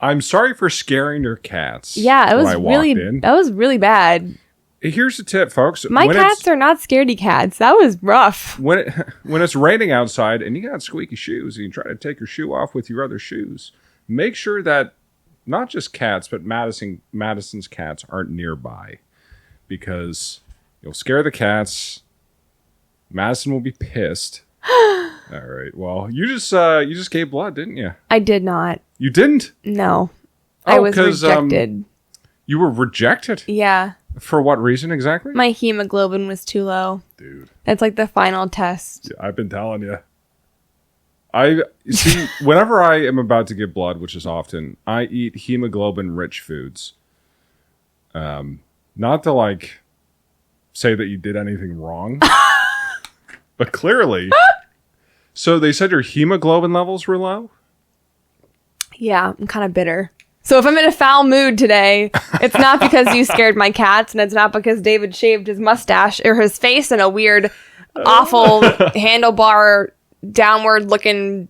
I'm sorry for scaring your cats. Yeah, it was really bad. Here's the tip, folks. My cats are not scaredy cats. That was rough. When it's raining outside and you got squeaky shoes and you try to take your shoe off with your other shoes, make sure that not just cats, but Madison's cats aren't nearby, because you'll scare the cats. Madison will be pissed. All right. Well, you just gave blood, didn't you? I did not. You didn't? No. I was rejected. You were rejected? Yeah. For what reason exactly? My hemoglobin was too low. Dude. That's like the final test. Yeah, I've been telling you. See, whenever I am about to give blood, which is often, I eat hemoglobin-rich foods. Not to, like, say that you did anything wrong, but clearly. So they said your hemoglobin levels were low? Yeah, I'm kind of bitter. So if I'm in a foul mood today, it's not because you scared my cats, and it's not because David shaved his mustache or his face in a weird, awful handlebar, downward-looking...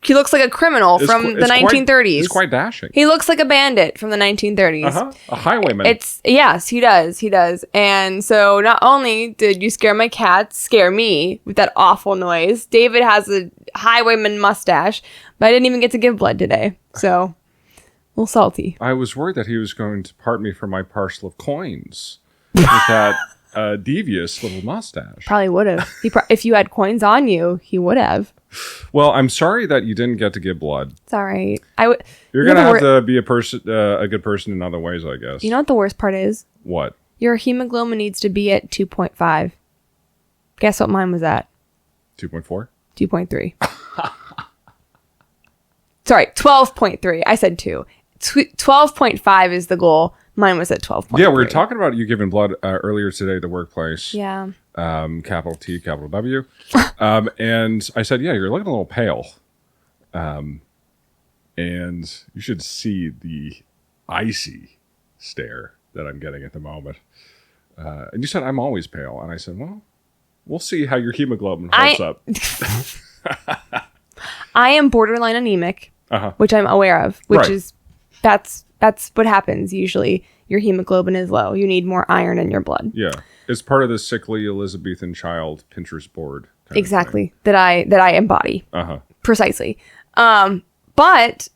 He looks like a criminal from the 1930s. He's quite dashing. He looks like a bandit from the 1930s. A highwayman. Yes, he does. And so not only did you scare my cats, scare me with that awful noise, David has a highwayman mustache, but I didn't even get to give blood today. So... a little salty. I was worried that he was going to part me for my parcel of coins with that devious little mustache. Probably would have. If you had coins on you, he would have. Well, I'm sorry that you didn't get to give blood. It's all right. You're going to have to be a good person in other ways, I guess. You know what the worst part is? What? Your hemoglobin needs to be at 2.5. Guess what mine was at? 2.4? 2.3. Sorry, 12.3. I said 2. 12.5 is the goal. Mine was at 12.3. Yeah, we were talking about you giving blood earlier today at the workplace. Yeah. Capital T, capital W. And I said, yeah, you're looking a little pale. And you should see the icy stare that I'm getting at the moment. And you said, I'm always pale. And I said, well, we'll see how your hemoglobin holds up. I am borderline anemic, which I'm aware of, which is, that's what happens usually. Your hemoglobin is low. You need more iron in your blood. Yeah. It's part of the sickly Elizabethan child Pinterest board. Exactly. That I embody. Precisely. But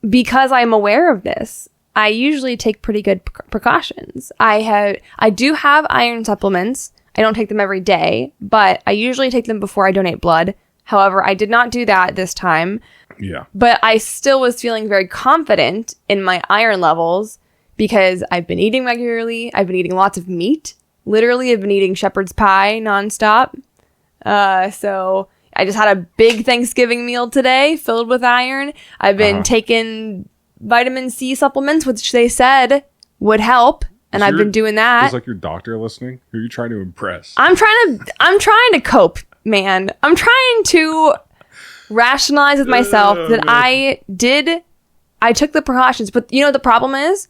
because I'm aware of this, I usually take pretty good precautions. I do have iron supplements. I don't take them every day, but I usually take them before I donate blood. However, I did not do that this time. Yeah. But I still was feeling very confident in my iron levels because I've been eating regularly. I've been eating lots of meat. Literally, I've been eating shepherd's pie nonstop. So I just had a big Thanksgiving meal today filled with iron. I've been taking vitamin C supplements, which they said would help. And I've been doing that. Is like your doctor listening? Who are you trying to impress? I'm trying to cope, man. I'm trying to rationalize with myself that I took the precautions, but you know what the problem is?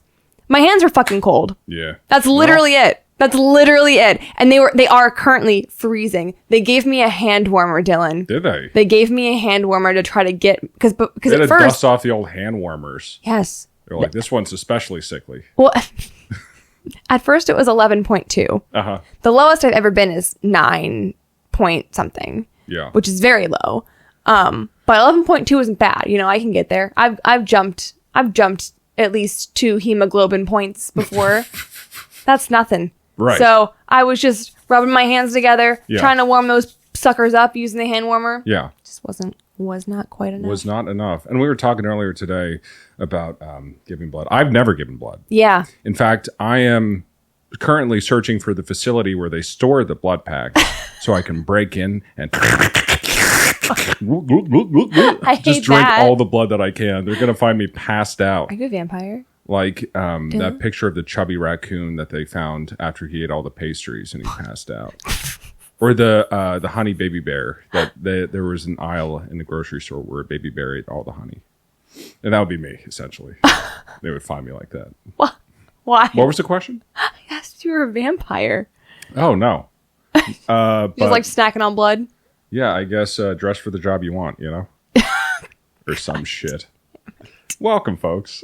My hands were fucking cold. Yeah. That's literally it. That's literally it. And they are currently freezing. They gave me a hand warmer, Dylan. Did they? They gave me a hand warmer to try to get, because they at first, dust off the old hand warmers. Yes. They're like, this one's especially sickly. Well, at first it was 11.2. The lowest I've ever been is 9 point something. Yeah. Which is very low. But 11.2 isn't bad. You know, I can get there. I've jumped at least 2 hemoglobin points before. That's nothing. Right. So I was just rubbing my hands together, trying to warm those suckers up using the hand warmer. Yeah. Just was not quite enough. Was not enough. And we were talking earlier today about giving blood. I've never given blood. Yeah. In fact, I am currently searching for the facility where they store the blood pack so I can break in and just drink all the blood that I can. They're going to find me passed out. Are you a vampire? Like that picture of the chubby raccoon that they found after he ate all the pastries and he passed out. Or the honey baby bear that there was an aisle in the grocery store where a baby bear ate all the honey. And that would be me, essentially. They would find me like that. What? Why? What was the question? I asked you were a vampire. Oh, no. Just like snacking on blood? Yeah, I guess dress for the job you want, you know? Or some shit. Welcome, folks,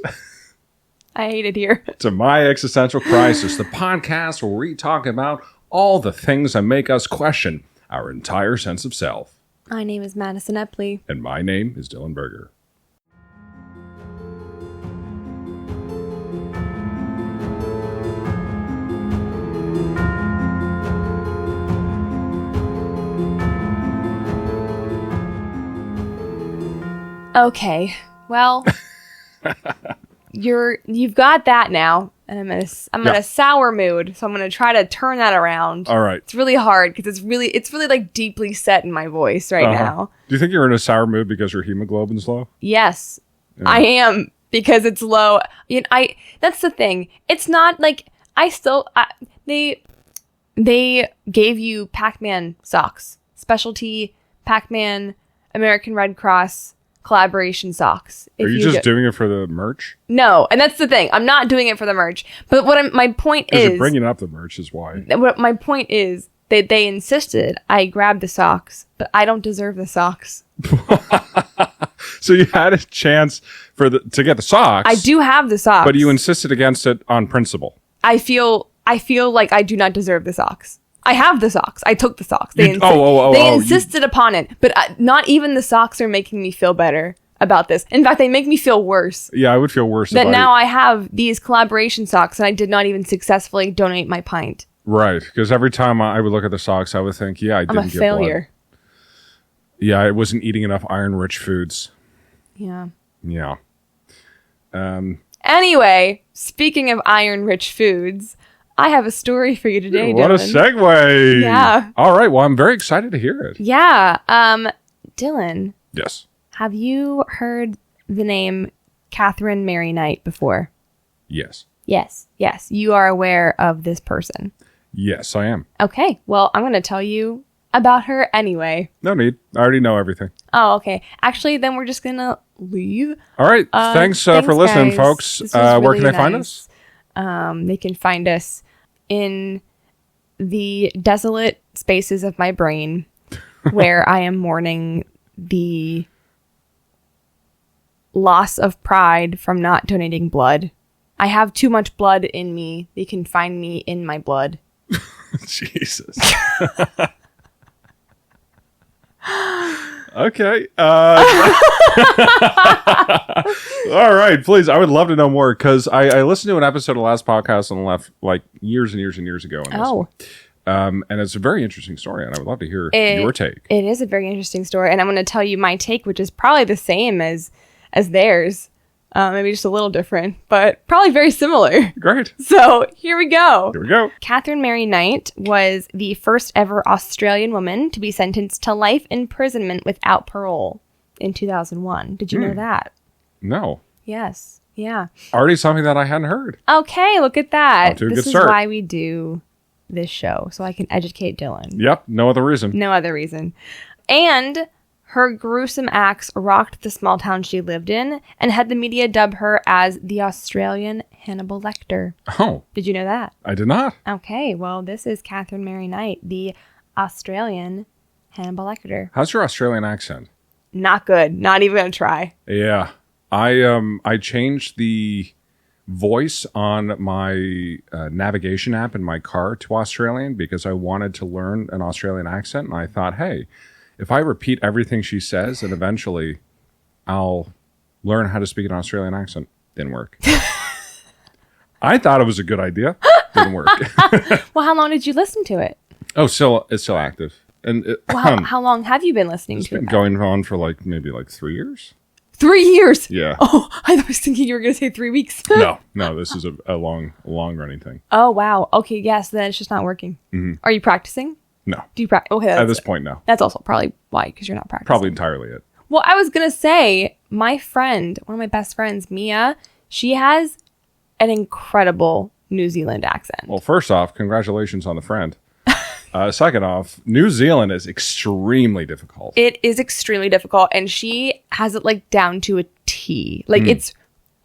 I hate it here. to My Existential Crisis, the podcast where we talk about all the things that make us question our entire sense of self. My name is Madison Epley. And my name is Dylan Berger. Okay, well, you've got that now, and I'm in a sour mood, so I'm gonna try to turn that around. All right. It's really hard because it's really like deeply set in my voice right now. Do you think you're in a sour mood because your hemoglobin's low? Yes, yeah. I am, because it's low. That's the thing. It's not like they gave you Pac-Man socks, specialty Pac-Man, American Red Cross collaboration socks. Are you just doing it for the merch? No, and that's the thing. I'm not doing it for the merch. But my point is, you're bringing up the merch is why. What my point is that they insisted I grab the socks, but I don't deserve the socks. So you had a chance to get the socks. I do have the socks, but you insisted against it on principle. I feel like I do not deserve the socks. I have the socks. I took the socks. They insisted upon it. But not even the socks are making me feel better about this. In fact, they make me feel worse. Yeah, I would feel worse that now I have these collaboration socks and I did not even successfully donate my pint. Right, because every time I would look at the socks, I would think, I didn't get failure. Blood. Yeah, I wasn't eating enough iron-rich foods. Yeah. Yeah. Anyway, speaking of iron-rich foods, I have a story for you today, What Dylan. a segue. Yeah. All right. Well, I'm very excited to hear it. Yeah. Dylan. Yes. Have you heard the name Katherine Mary Knight before? Yes. Yes. You are aware of this person. Yes, I am. Okay. Well, I'm going to tell you about her anyway. No need. I already know everything. Oh, okay. Actually, then we're just going to leave. All right. Thanks for listening, guys. Folks. Where can they find us? They can find us in the desolate spaces of my brain where I am mourning the loss of pride from not donating blood. I have too much blood in me. They can find me in my blood. Jesus. Okay. All right, please. I would love to know more because I listened to an episode of the last podcast on the left like years and years and years ago. And it's a very interesting story, and I would love to hear your take. It is a very interesting story, and I'm going to tell you my take, which is probably the same as theirs. Maybe just a little different, but probably very similar. Great. So here we go. Katherine Mary Knight was the first ever Australian woman to be sentenced to life imprisonment without parole in 2001. Did you know that? No. Yes. Yeah. Already something that I hadn't heard. Okay, look at that. This is why we do this show, so I can educate Dylan. Yep. No other reason. No other reason. And her gruesome acts rocked the small town she lived in and had the media dub her as the Australian Hannibal Lector. Oh. Did you know that? I did not. Okay, well, this is Katherine Mary Knight, the Australian Hannibal Lector. How's your Australian accent? Not good. Not even gonna try. Yeah. I changed the voice on my navigation app in my car to Australian because I wanted to learn an Australian accent. And I thought, hey, if I repeat everything she says, then eventually I'll learn how to speak an Australian accent. Didn't work. I thought it was a good idea. Didn't work. Well, how long did you listen to it? Oh, it's still active. And how long have you been listening to it? It's been going on for maybe 3 years. 3 years? Yeah. Oh, I was thinking you were going to say 3 weeks. No, this is a long running thing. Oh, wow. Okay, yes, then it's just not working. Mm-hmm. Are you practicing? No. Do you practice? Okay, at this point, no. That's also probably why, because you're not practicing. Probably entirely it. Well, I was going to say, my friend, one of my best friends, Mia, she has an incredible New Zealand accent. Well, first off, congratulations on the friend. Second off, New Zealand is extremely difficult. It is extremely difficult, and she has it down to a T. It's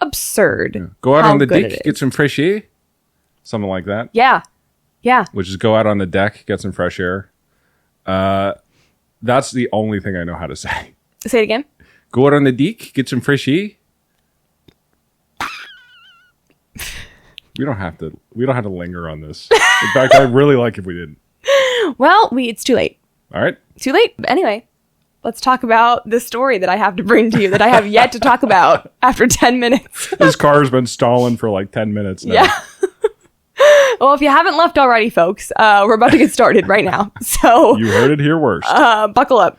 absurd. Yeah. Go out on the deck, get some fresh air. Something like that. Yeah. Yeah. Which is go out on the deck, get some fresh air. That's the only thing I know how to say. Say it again. Go out on the deck, get some fresh air. We don't have to linger on this. In fact, I'd really like if we didn't. Well, it's too late. All right. Too late. Anyway, let's talk about the story that I have to bring to you that I have yet to talk about after 10 minutes. This car has been stalling for like 10 minutes now. Yeah. Well, if you haven't left already, folks, we're about to get started right now. So You heard it here first. buckle up.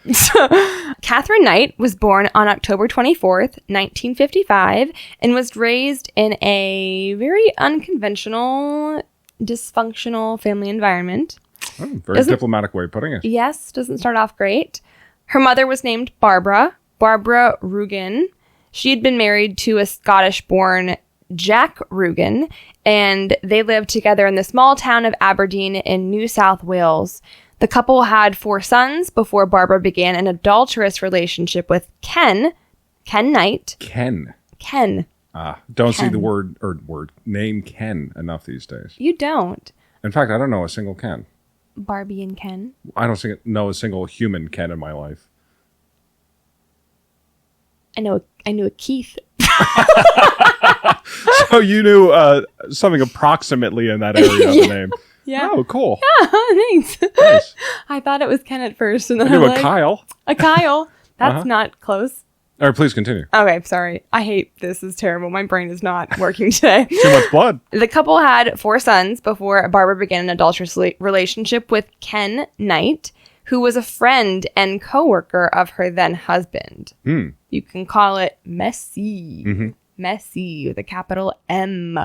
Katherine Knight was born on October 24th, 1955, and was raised in a very unconventional, dysfunctional family environment. Oh, very diplomatic way of putting it. Yes, doesn't start off great. Her mother was named Barbara Rugen. She had been married to a Scottish-born Jack Rugen, and they lived together in the small town of Aberdeen in New South Wales. The couple had 4 sons before Barbara began an adulterous relationship with Ken Knight. Ken. Ken. Don't see the word name Ken enough these days. You don't. In fact, I don't know a single Ken. Barbie and Ken. I don't know a single human Ken in my life. I knew a Keith. So you knew something approximately in that area of the name. Yeah. Oh, cool. Yeah, thanks. Nice. I thought it was Ken at first, and then I knew I'm a like, Kyle. A Kyle. That's not close. All right, please continue. Okay, sorry. I hate this. Is terrible. My brain is not working today. Too much blood. The couple had 4 sons before Barbara began an adulterous relationship with Ken Knight, who was a friend and co-worker of her then husband. You can call it messy. Mm-hmm. Messy with a capital M.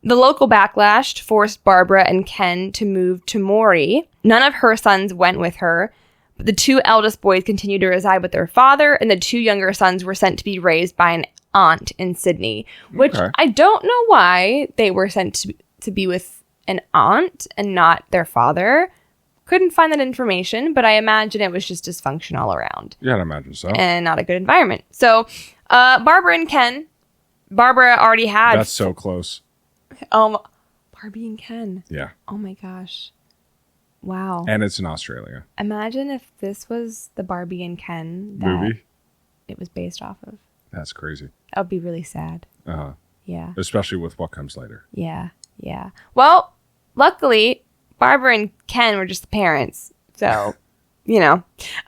The local backlash forced Barbara and Ken to move to Maury. None of her sons went with her, but the 2 eldest boys continued to reside with their father, and the 2 younger sons were sent to be raised by an aunt in Sydney, which I don't know why they were sent to be with an aunt and not their father. Couldn't find that information, but I imagine it was just dysfunction all around. Yeah, I'd imagine so. And not a good environment. So, Barbara and Ken, Barbara already had... That's so close. Barbie and Ken. Yeah. Oh my gosh. Wow. And it's in Australia. Imagine if this was the Barbie and Ken that movie it was based off of. That's crazy. That would be really sad. Uh-huh. Yeah. Especially with what comes later. Yeah. Yeah. Well, luckily, Barbara and Ken were just the parents. So,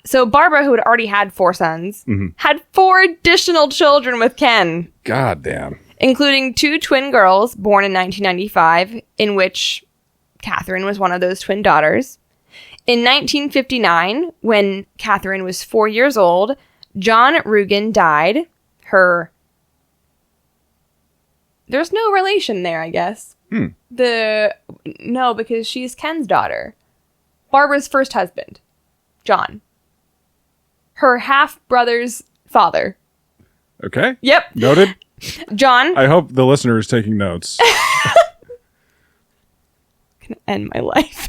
So Barbara, who had already had 4 sons, had 4 additional children with Ken. God damn. Including 2 twin girls born in 1995, in which Katherine was one of those twin daughters. In 1959, when Katherine was 4 years old, John Rugen died. There's no relation there, I guess. No, because she's Ken's daughter. Barbara's first husband, John. Her half-brother's father. Okay. Yep. Noted. John. I hope the listener is taking notes. Gonna end my life.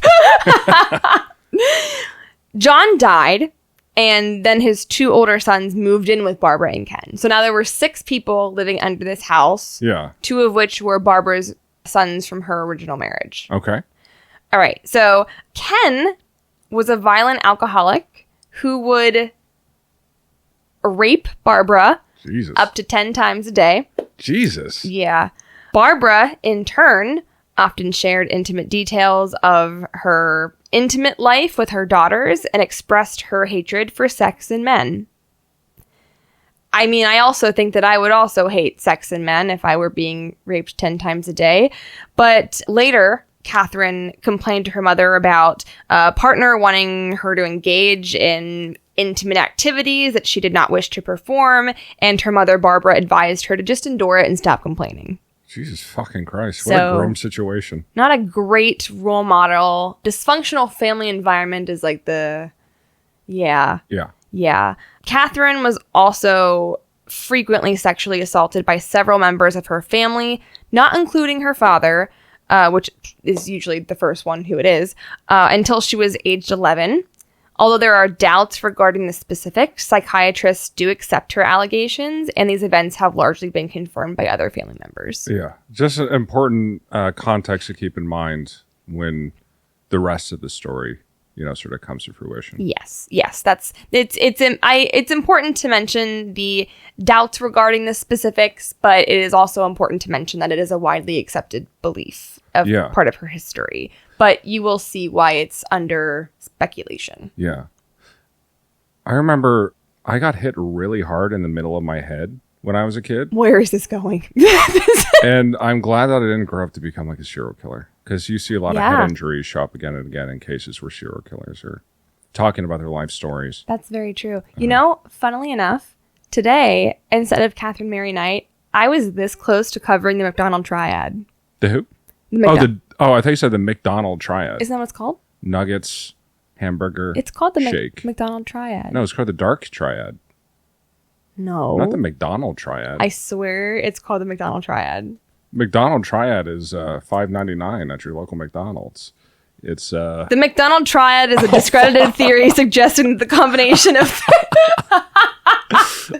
John died, and then his 2 older sons moved in with Barbara and Ken. So now there were 6 people living under this house. Yeah. 2 of which were Barbara's sons from her original marriage. Okay. All right. So Ken was a violent alcoholic who would rape Barbara up to 10 times a day. Jesus. Yeah. Barbara, in turn, often shared intimate details of her intimate life with her daughters and expressed her hatred for sex and men. I mean, I also think that I would also hate sex and men if I were being raped 10 times a day. But later, Katherine complained to her mother about a partner wanting her to engage in intimate activities that she did not wish to perform, and her mother, Barbara, advised her to just endure it and stop complaining. Jesus fucking Christ. What a grim situation. Not a great role model. Dysfunctional family environment is like the... Yeah. Yeah. Yeah. Katherine was also frequently sexually assaulted by several members of her family, not including her father, which is usually the first one who it is, until she was aged 11. Although there are doubts regarding the specifics, psychiatrists do accept her allegations, and these events have largely been confirmed by other family members. Yeah. Just an important context to keep in mind when the rest of the story sort of comes to fruition. Yes. It's important to mention the doubts regarding the specifics, but it is also important to mention that it is a widely accepted belief of part of her history. But you will see why it's under speculation. Yeah. I remember I got hit really hard in the middle of my head when I was a kid. Where is this going? And I'm glad that I didn't grow up to become like a serial killer. Because you see a lot of head injuries show up again and again in cases where serial killers are talking about their life stories. That's very true. Funnily enough, today, instead of Katherine Mary Knight, I was this close to covering the McDonald Triad. The who? I thought you said the McDonald Triad. Isn't that what it's called? Nuggets, hamburger, It's called the shake. McDonald Triad. No, it's called the Dark Triad. No. Not the McDonald Triad. I swear it's called the McDonald Triad. McDonald Triad is $5.99 at your local McDonald's. It's The McDonald Triad is a discredited theory suggesting the combination of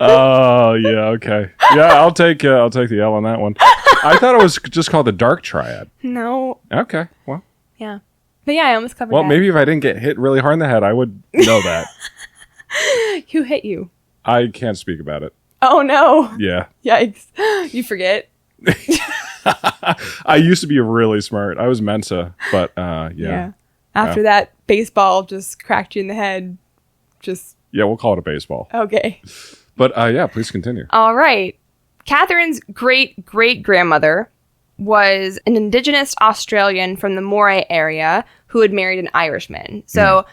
Oh, yeah, okay. Yeah, I'll take the L on that one. I thought it was just called the Dark Triad. No. Okay, well. Yeah. But yeah, I almost covered that. Well, maybe if I didn't get hit really hard in the head, I would know that. Who hit you? I can't speak about it. Oh, no. Yeah. Yikes. You forget. I used to be really smart. I was Mensa, but yeah. After that, baseball just cracked you in the head. Yeah, we'll call it a baseball. Okay. But yeah, please continue. All right. Catherine's great-great-grandmother was an Indigenous Australian from the Moray area who had married an Irishman. So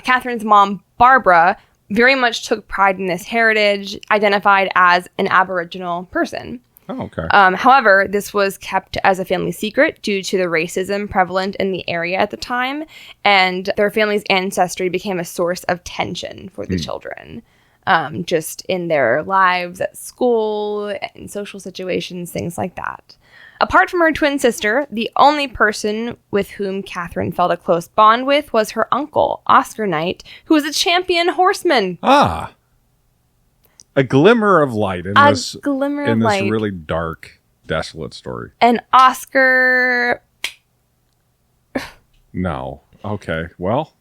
Catherine's mom, Barbara, very much took pride in this heritage, identified as an Aboriginal person. Oh, okay. However, this was kept as a family secret due to the racism prevalent in the area at the time, and their family's ancestry became a source of tension for the children, just in their lives at school and social situations, things like that. Apart from her twin sister, the only person with whom Katherine felt a close bond with was her uncle, Oscar Knight, who was a champion horseman. Ah. A glimmer of light in this light. Really dark, desolate story. And Oscar... No. Okay, well...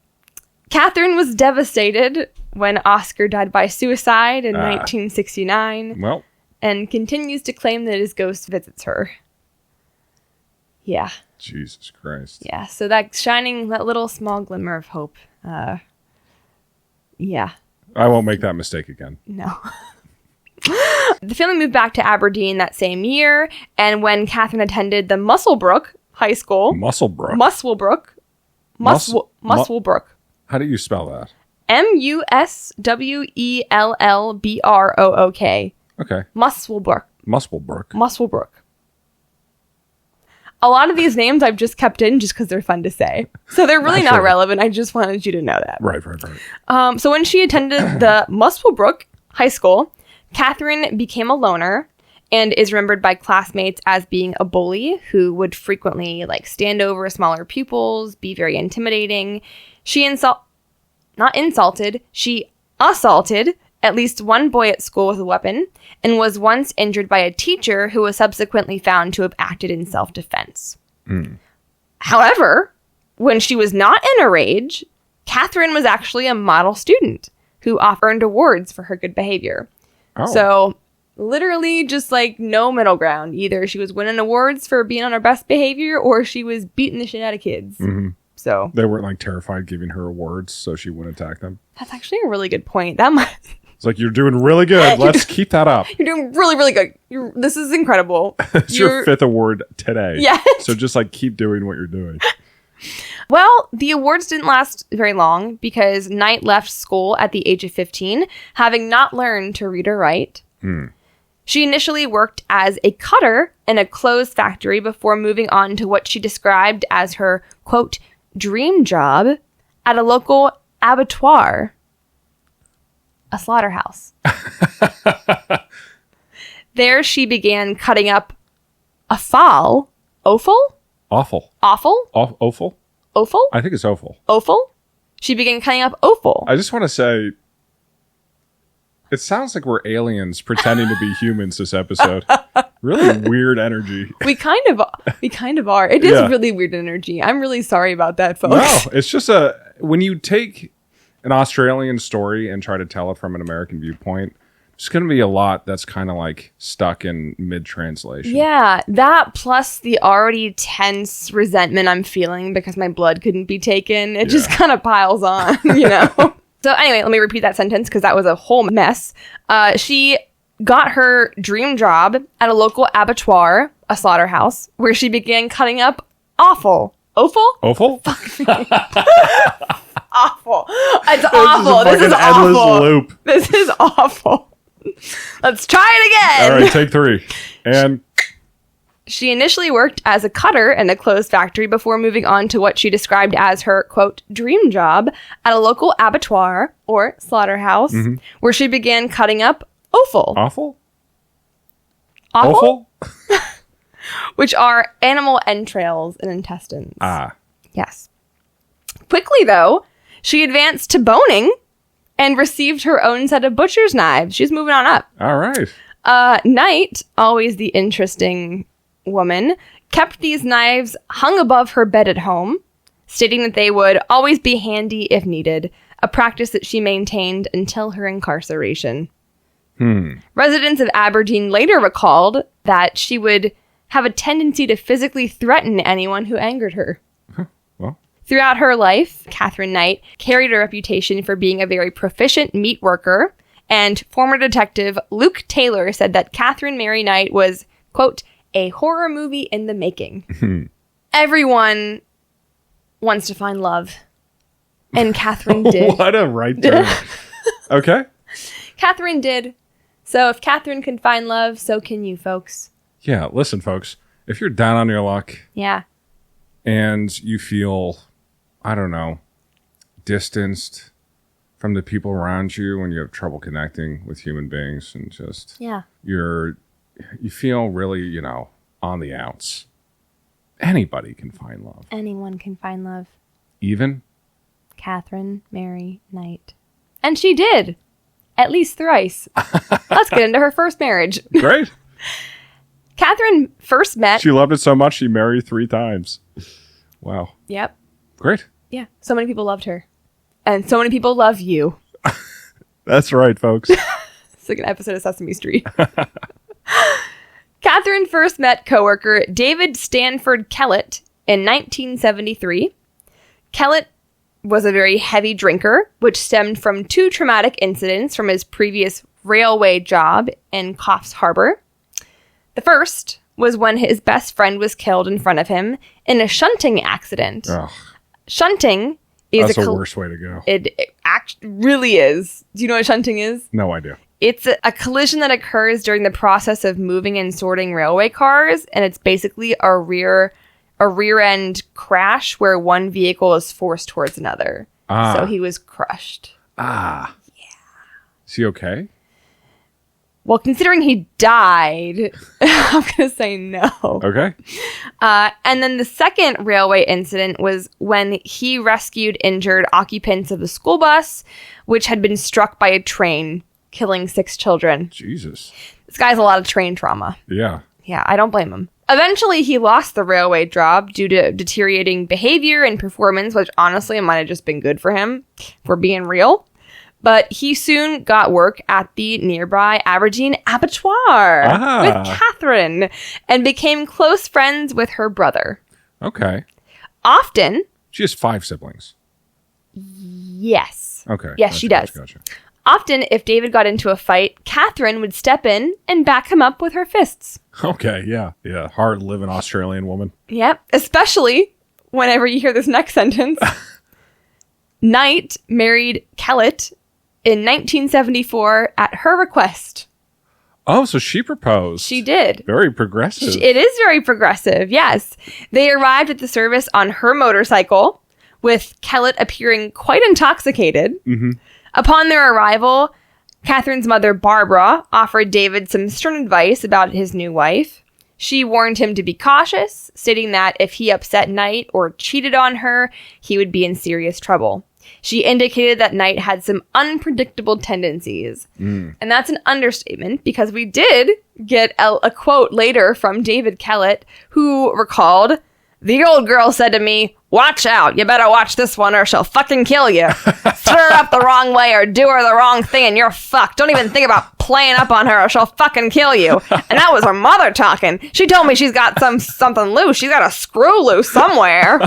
Katherine was devastated when Oscar died by suicide in 1969. Well... And continues to claim that his ghost visits her. Yeah. Jesus Christ. Yeah, so that little small glimmer of hope. Yeah. I won't make that mistake again. No. The family moved back to Aberdeen that same year, and when Katherine attended the Muswellbrook High School... Muswellbrook. How do you spell that? Muswellbrook. Okay. Muswellbrook. A lot of these names I've just kept in just because they're fun to say. So they're really not relevant. I just wanted you to know that. Right. So when she attended the Muswellbrook High School, Katherine became a loner and is remembered by classmates as being a bully who would frequently stand over smaller pupils, be very intimidating. She assaulted at least one boy at school with a weapon and was once injured by a teacher who was subsequently found to have acted in self-defense. However, when she was not in a rage, Katherine was actually a model student who earned awards for her good behavior. Oh. So literally just no middle ground. Either she was winning awards for being on her best behavior or she was beating the shit out of kids. Mm-hmm. So they weren't terrified giving her awards so she wouldn't attack them. That's actually a really good point. It's you're doing really good. Let's keep that up. You're doing really, really good. This is incredible. It's your 5th award today. Yeah. So just keep doing what you're doing. Well, the awards didn't last very long because Knight left school at the age of 15, having not learned to read or write. She initially worked as a cutter in a clothes factory before moving on to what she described as her, quote, dream job at a local abattoir. A slaughterhouse. There she began cutting up a fowl. Offal? Awful. Offal? Offal? Offal? I think it's offal. Offal? She began cutting up offal. I just want to say, it sounds like we're aliens pretending to be humans this episode. Really weird energy. We kind of are. It is really weird energy. I'm really sorry about that, folks. No, it's just when you take an Australian story and try to tell it from an American viewpoint, there's going to be a lot that's kind of like stuck in mid-translation. Yeah, that plus the already tense resentment I'm feeling because my blood couldn't be taken. It just kind of piles on, you know? So anyway, let me repeat that sentence because that was a whole mess. She got her dream job at a local abattoir, a slaughterhouse, where she began cutting up offal. Offal? Awful? Awful. It's awful. This is endless awful. loop. This is awful. Let's try it again. All right, take 3. And she initially worked as a cutter in a clothes factory before moving on to what she described as her, quote, dream job at a local abattoir or slaughterhouse, where she began cutting up offal. awful? Offal? Which are animal entrails and intestines. Ah. Yes. Quickly, though, she advanced to boning and received her own set of butcher's knives. She's moving on up. All right. Knight, always the interesting woman, kept these knives hung above her bed at home, stating that they would always be handy if needed, a practice that she maintained until her incarceration. Residents of Aberdeen later recalled that she would have a tendency to physically threaten anyone who angered her. Well. Throughout her life, Katherine Knight carried a reputation for being a very proficient meat worker, and former detective Luke Taylor said that Katherine Mary Knight was, quote, a horror movie in the making. Everyone wants to find love. And Katherine did. What a right turn. Okay. Katherine did. So if Katherine can find love, so can you, folks. Yeah, listen, folks. If you're down on your luck Yeah. and you feel, I don't know, distanced from the people around you when you have trouble connecting with human beings and just Yeah. you feel really, you know, on the outs. Anybody can find love. Anyone can find love. Even Katherine Mary Knight. And she did. At least thrice. Let's get into her first marriage. great. Katherine first met... She loved it so much she married 3 times. Wow. Yep. Great. Yeah. So many people loved her. And so many people love you. That's right, folks. It's like an episode of Sesame Street. Katherine first met coworker David Stanford Kellett in 1973. Kellett was a very heavy drinker, which stemmed from 2 traumatic incidents from his previous railway job in Coffs Harbour. The first was when his best friend was killed in front of him in a shunting accident. Ugh, Shunting is that's the worst way to go. It really is. Do you know what shunting is? No idea. It's a collision that occurs during the process of moving and sorting railway cars, and it's basically a rear end crash where one vehicle is forced towards another. So he was crushed. Yeah. Is he okay? Well, considering he died, I'm going to say no. Okay. And then the second railway incident was when he rescued injured occupants of the school bus, which had been struck by a train, killing 6 children. Jesus. This guy has a lot of train trauma. Yeah. Yeah, I don't blame him. Eventually, he lost the railway job due to deteriorating behavior and performance, which honestly, it might have just been good for him, for being real. But he soon got work at the nearby Aberdeen abattoir with Katherine and became close friends with her brother. Okay. Often. She has 5 siblings. Yes. Okay. Yes, she does. Gotcha. Often, if David got into a fight, Katherine would step in and back him up with her fists. Okay, yeah. Yeah, hard-living Australian woman. Yep. Especially whenever you hear this next sentence. Knight married Kellett in 1974 at her request. Oh, so she proposed. She did. Very progressive. It is very progressive, yes. They arrived at the service on her motorcycle, with Kellett appearing quite intoxicated. Mm-hmm. Upon their arrival, Katherine's mother, Barbara, offered David some stern advice about his new wife. She warned him to be cautious, stating that if he upset Knight or cheated on her, he would be in serious trouble. She indicated that Knight had some unpredictable tendencies. And that's an understatement, because we did get a quote later from David Kellett, who recalled The old girl said to me, watch out, you better watch this one or she'll fucking kill you. Stir her up the wrong way or do her the wrong thing and you're fucked. Don't even think about playing up on her or she'll fucking kill you. And that was her mother talking. She told me she's got something loose. She's got a screw loose somewhere.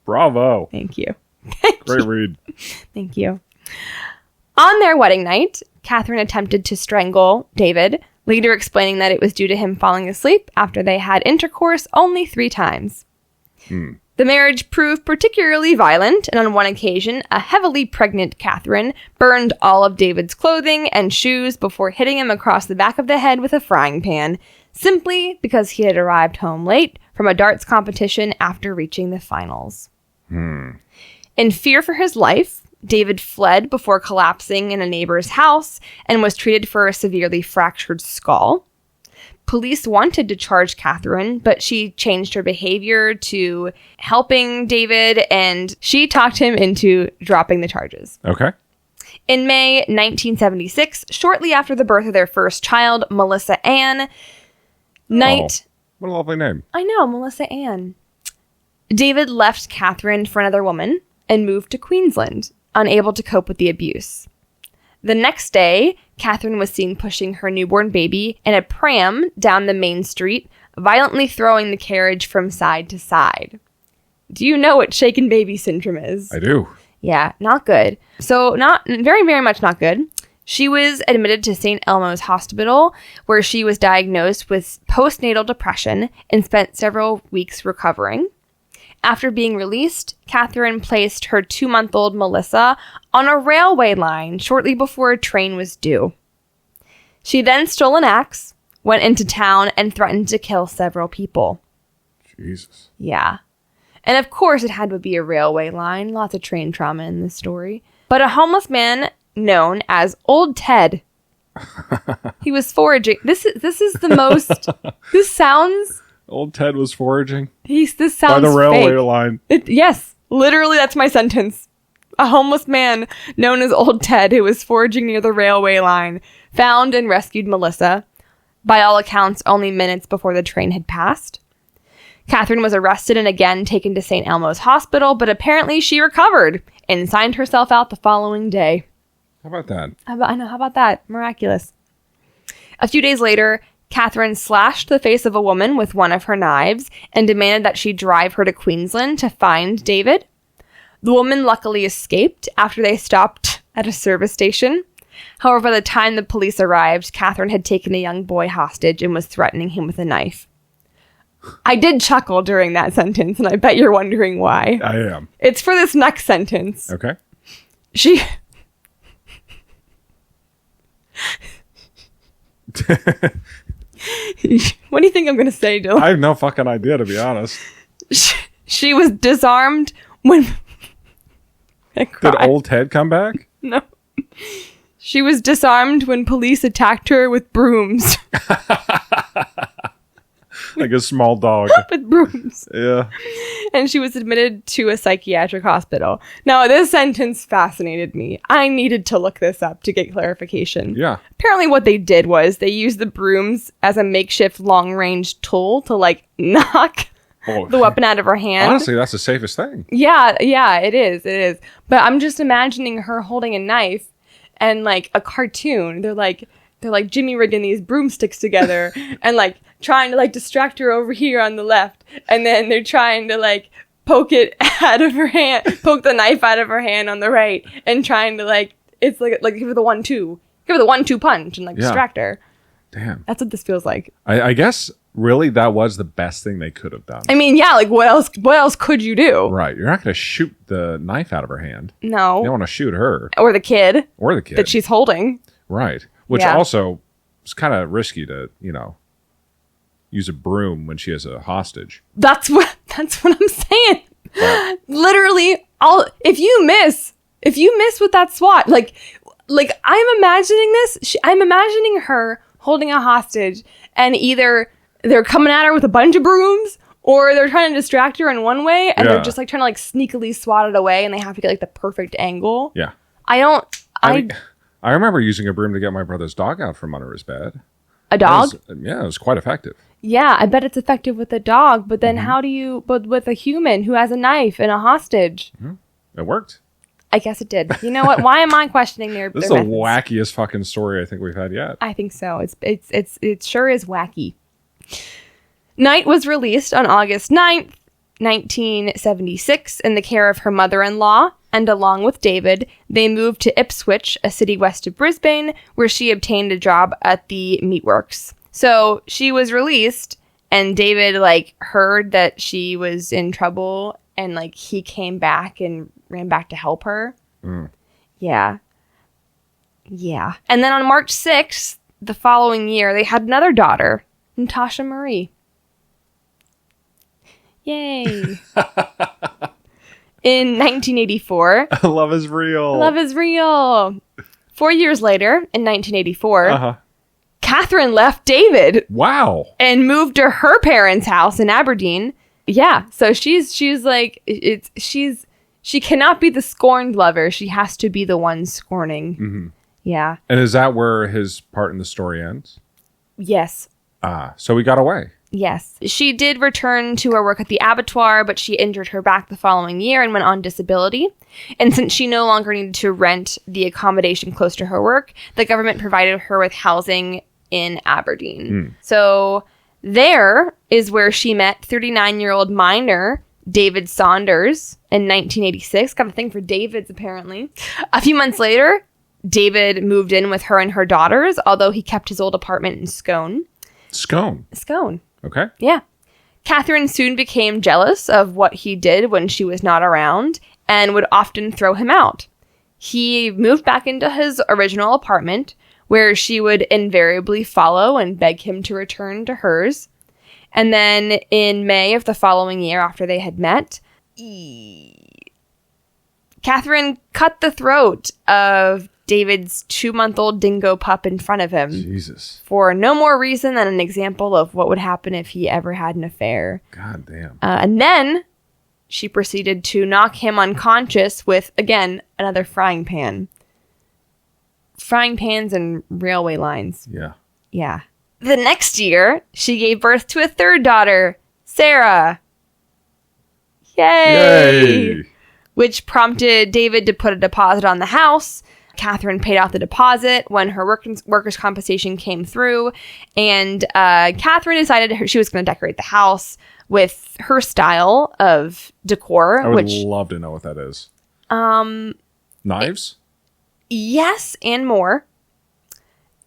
Bravo. Thank you. Great read. Thank you. On their wedding night, Katherine attempted to strangle David, later explaining that it was due to him falling asleep after they had intercourse only 3 times. The marriage proved particularly violent, and on one occasion, a heavily pregnant Katherine burned all of David's clothing and shoes before hitting him across the back of the head with a frying pan, simply because he had arrived home late from a darts competition after reaching the finals. In fear for his life, David fled before collapsing in a neighbor's house and was treated for a severely fractured skull. Police wanted to charge Katherine, but she changed her behavior to helping David, and she talked him into dropping the charges. Okay. In May 1976, shortly after the birth of their first child, Melissa Ann Knight... Oh, what a lovely name. I know, Melissa Ann. David left Katherine for another woman and moved to Queensland, unable to cope with the abuse. The next day, Katherine was seen pushing her newborn baby in a pram down the main street, violently throwing the carriage from side to side. Do you know what shaken baby syndrome is? I do. Yeah, not good. So not very, very much not good. She was admitted to St. Elmo's Hospital, where she was diagnosed with postnatal depression and spent several weeks recovering. After being released, Katherine placed her 2-month-old Melissa on a railway line shortly before a train was due. She then stole an axe, went into town, and threatened to kill several people. Jesus. Yeah. And of course it had to be a railway line. Lots of train trauma in this story. But a homeless man known as Old Ted. He was foraging. This is the most... This sounds... Old Ted was foraging This sounds by the railway fake. line. Yes, literally, that's my sentence. A homeless man known as Old Ted, who was foraging near the railway line, found and rescued Melissa, by all accounts only minutes before the train had passed. Katherine was arrested and again taken to St. Elmo's Hospital, but apparently she recovered and signed herself out the following day. How about that? How about that? Miraculous. A few days later, Katherine slashed the face of a woman with one of her knives and demanded that she drive her to Queensland to find David. The woman luckily escaped after they stopped at a service station. However, by the time the police arrived, Katherine had taken a young boy hostage and was threatening him with a knife. I did chuckle during that sentence, and I bet you're wondering why. I am. It's for this next sentence. Okay. She... What do you think I'm going to say, Dylan? I have no fucking idea, to be honest. She was disarmed when... Did Old Ted come back? No. She was disarmed when police attacked her with brooms. Like a small dog. With brooms. Yeah. And she was admitted to a psychiatric hospital. Now, this sentence fascinated me. I needed to look this up to get clarification. Yeah. Apparently what they did was they used the brooms as a makeshift long-range tool to, like, knock the weapon out of her hand. Honestly, that's the safest thing. Yeah, it is. But I'm just imagining her holding a knife and, like, a cartoon. They're like Jimmy rigging these broomsticks together and, like, trying to, like, distract her over here on the left. And then they're trying to, like, poke it out of her hand, poke the knife out of her hand on the right, and trying to, like, it's like give her the 1-2. Give her the 1-2 punch and, like, distract her. Damn. That's what this feels like. I guess, really, that was the best thing they could have done. I mean, yeah, like, what else could you do? Right. You're not going to shoot the knife out of her hand. No. You don't want to shoot her. Or the kid. Or the kid. That she's holding. Right. Which also is kind of risky to, use a broom when she has a hostage. That's what I'm saying. Right. Literally, if you miss with that SWAT, like I'm imagining this. I'm imagining her holding a hostage, and either they're coming at her with a bunch of brooms, or they're trying to distract her in one way, and they're just like trying to like sneakily swat it away, and they have to get like the perfect angle. Yeah. I remember using a broom to get my brother's dog out from under his bed. A dog? It was quite effective. Yeah, I bet it's effective with a dog, but then how do you, but with a human who has a knife and a hostage? It worked. I guess it did. You know what? Why am I questioning their This is methods? the wackiest fucking story I think we've had yet. I think so. It sure is wacky. Knight was released on August 9th, 1976, in the care of her mother-in-law, and along with David, they moved to Ipswich, a city west of Brisbane, where she obtained a job at the meatworks. So she was released, and David, like, heard that she was in trouble, and, like, he came back and ran back to help her. Yeah. Yeah. And then on March 6th, the following year, they had another daughter, Natasha Marie. Yay. In 1984. Love is real. Love is real. 4 years later, in 1984, Katherine left David. Wow. And moved to her parents' house in Aberdeen. Yeah, so she's like, she cannot be the scorned lover. She has to be the one scorning. Yeah. And is that where his part in the story ends? Yes. So he got away. Yes. She did return to her work at the abattoir, but she injured her back the following year and went on disability. And since she no longer needed to rent the accommodation close to her work, the government provided her with housing in Aberdeen. So there is where she met 39-year-old miner David Saunders in 1986. Got a thing for Davids, apparently. A few months later, David moved in with her and her daughters, although he kept his old apartment in Scone. Scone. Okay. Yeah. Katherine soon became jealous of what he did when she was not around and would often throw him out. He moved back into his original apartment, where she would invariably follow and beg him to return to hers. And then in May of the following year, after they had met, Katherine cut the throat of David's 2-month-old dingo pup in front of him. Jesus. For no more reason than an example of what would happen if he ever had an affair. God damn. And then she proceeded to knock him unconscious with, again, another frying pan. Frying pans and railway lines. Yeah. Yeah. The next year, she gave birth to a third daughter, Sarah. Yay! Which prompted David to put a deposit on the house. Katherine paid off the deposit when her workers' compensation came through, and Katherine decided she was going to decorate the house with her style of decor. I would love to know what that is. Knives? Yes, and more.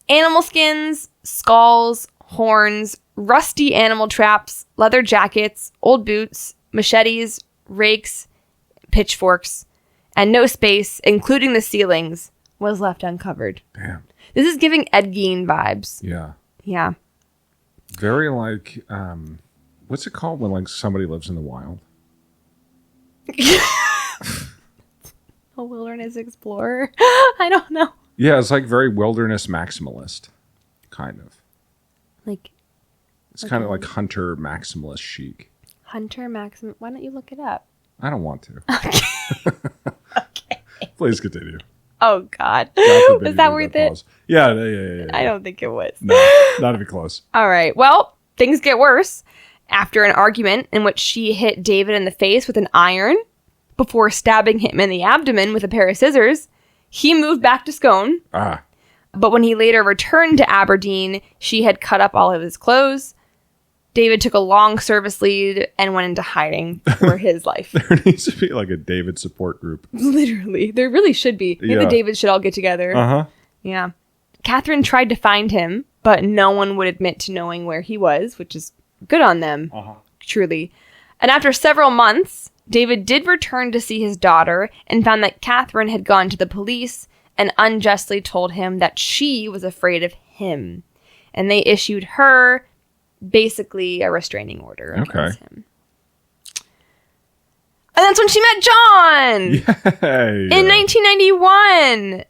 Animal skins, skulls, horns, rusty animal traps, leather jackets, old boots, machetes, rakes, pitchforks, and no space, including the ceilings, was left uncovered. Damn. This is giving Ed Gein vibes. Yeah. Yeah. Very like, what's it called when like somebody lives in the wild? A wilderness explorer? I don't know. Yeah, it's like very wilderness maximalist, kind of. Like, it's kind of like hunter maximalist chic. Hunter Maxim. Why don't you look it up? I don't want to. Okay. Please continue. Oh, God. Was that worth it? Yeah. I don't think it was. No, not even close. All right. Well, things get worse. After an argument in which she hit David in the face with an iron before stabbing him in the abdomen with a pair of scissors, he moved back to Scone. But when he later returned to Aberdeen, she had cut up all of his clothes. David took a long service leave and went into hiding for his life. There needs to be like a David support group. Literally. There really should be. Maybe the Davids should all get together. Yeah. Katherine tried to find him, but no one would admit to knowing where he was, which is good on them. Truly. And after several months, David did return to see his daughter and found that Katherine had gone to the police and unjustly told him that she was afraid of him. And they issued her basically a restraining order against him. And that's when she met John! Yay! In 1991!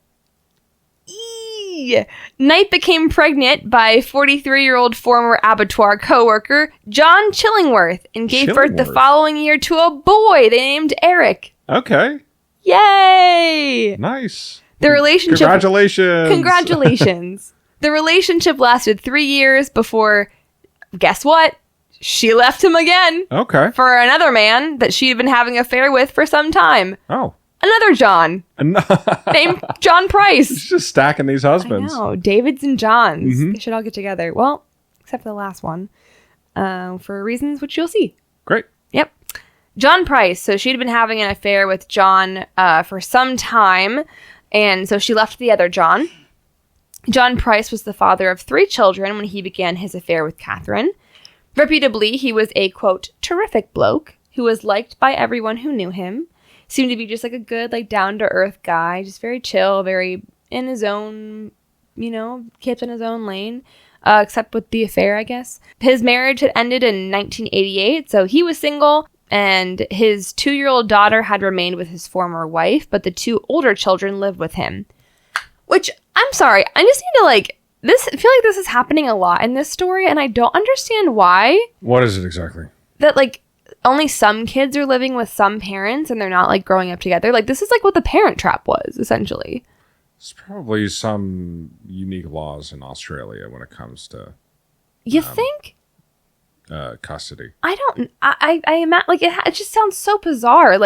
Knight became pregnant by 43-year-old former abattoir co-worker John Chillingworth and gave birth the following year to a boy they named Eric. Okay. Yay! Nice. The relationship... Congratulations! The relationship lasted 3 years before guess what? She left him again. Okay. For another man that she'd been having an affair with for some time. Oh. Another John. Named John Price. She's just stacking these husbands. I know. Davids and Johns. They should all get together. Well, except for the last one. For reasons which you'll see. Great. Yep. John Price. So she'd been having an affair with John for some time. And so she left the other John. John Price was the father of 3 children when he began his affair with Katherine. Reputably, he was a, quote, terrific bloke who was liked by everyone who knew him. Seemed to be just like a good, like, down-to-earth guy. Just very chill, very in his own, kept in his own lane. Except with the affair, I guess. His marriage had ended in 1988, so he was single. And his 2-year-old daughter had remained with his former wife, but the 2 older children lived with him. Which, I'm sorry, I just need to, I feel like this is happening a lot in this story, and I don't understand why. What is it exactly? That, only some kids are living with some parents, and they're not, growing up together. This is, what the Parent Trap was, essentially. There's probably some unique laws in Australia when it comes to... You think? Custody. I don't... I imagine... it just sounds so bizarre.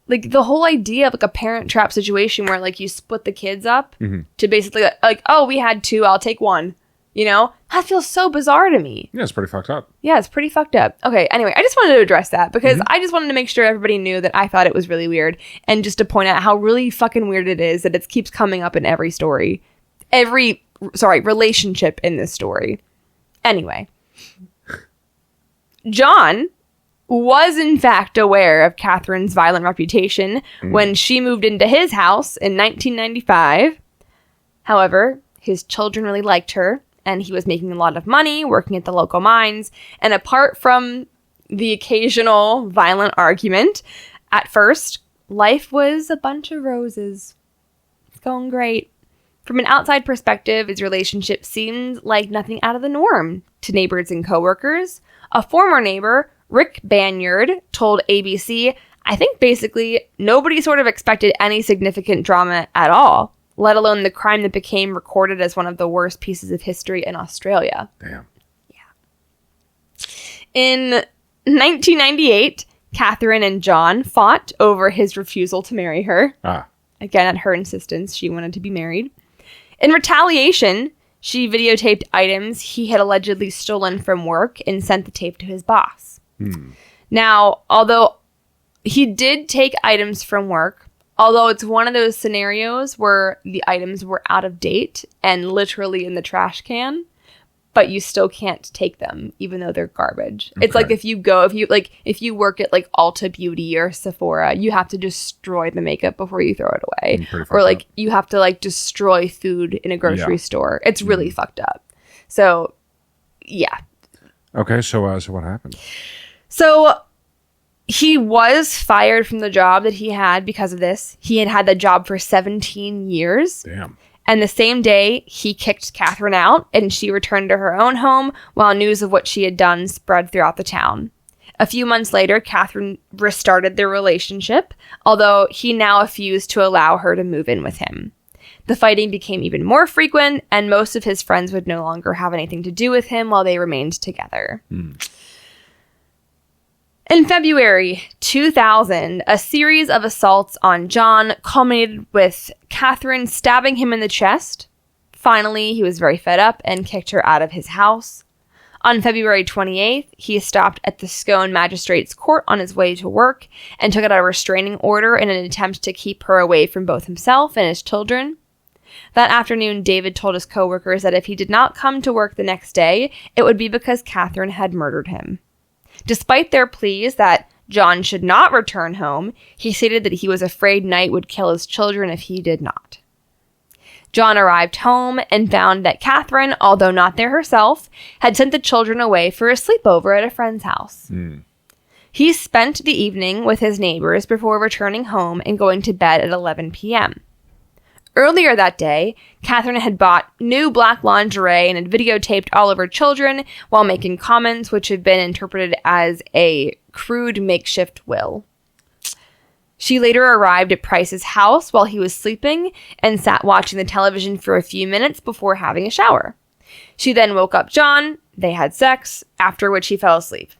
The whole idea of a Parent Trap situation where you split the kids up to basically oh, we had 2, I'll take 1. That feels so bizarre to me. Yeah, it's pretty fucked up. Yeah, it's pretty fucked up. Okay, anyway, I just wanted to address that because I just wanted to make sure everybody knew that I thought it was really weird, and just to point out how really fucking weird it is that it keeps coming up in every story. Relationship in this story. Anyway. John was in fact aware of Katherine's violent reputation when she moved into his house in 1995. However, his children really liked her, and he was making a lot of money working at the local mines. And apart from the occasional violent argument, at first, life was a bunch of roses. It's going great. From an outside perspective, his relationship seemed like nothing out of the norm to neighbors and coworkers. A former neighbor, Rick Banyard, told ABC, I think basically nobody sort of expected any significant drama at all, let alone the crime that became recorded as one of the worst pieces of history in Australia. Damn. Yeah. In 1998, Katherine and John fought over his refusal to marry her. Again, at her insistence, she wanted to be married. In retaliation, she videotaped items he had allegedly stolen from work and sent the tape to his boss. Now, although he did take items from work, although it's one of those scenarios where the items were out of date and literally in the trash can, but you still can't take them, even though they're garbage. Okay. It's like if you work at Ulta Beauty or Sephora, you have to destroy the makeup before you throw it away. Or you have to destroy food in a grocery store. It's really fucked up. So, yeah. Okay, so what happened? So he was fired from the job that he had because of this. He had that job for 17 years. Damn. And the same day, he kicked Katherine out, and she returned to her own home while news of what she had done spread throughout the town. A few months later, Katherine restarted their relationship, although he now refused to allow her to move in with him. The fighting became even more frequent, and most of his friends would no longer have anything to do with him while they remained together. In February 2000, a series of assaults on John culminated with Katherine stabbing him in the chest. Finally, he was very fed up and kicked her out of his house. On February 28th, he stopped at the Scone Magistrates Court on his way to work and took out a restraining order in an attempt to keep her away from both himself and his children. That afternoon, David told his coworkers that if he did not come to work the next day, it would be because Katherine had murdered him. Despite their pleas that John should not return home, he stated that he was afraid Knight would kill his children if he did not. John arrived home and found that Katherine, although not there herself, had sent the children away for a sleepover at a friend's house. He spent the evening with his neighbors before returning home and going to bed at 11 p.m. Earlier that day, Katherine had bought new black lingerie and had videotaped all of her children while making comments which have been interpreted as a crude makeshift will. She later arrived at Price's house while he was sleeping and sat watching the television for a few minutes before having a shower. She then woke up John. They had sex, after which he fell asleep.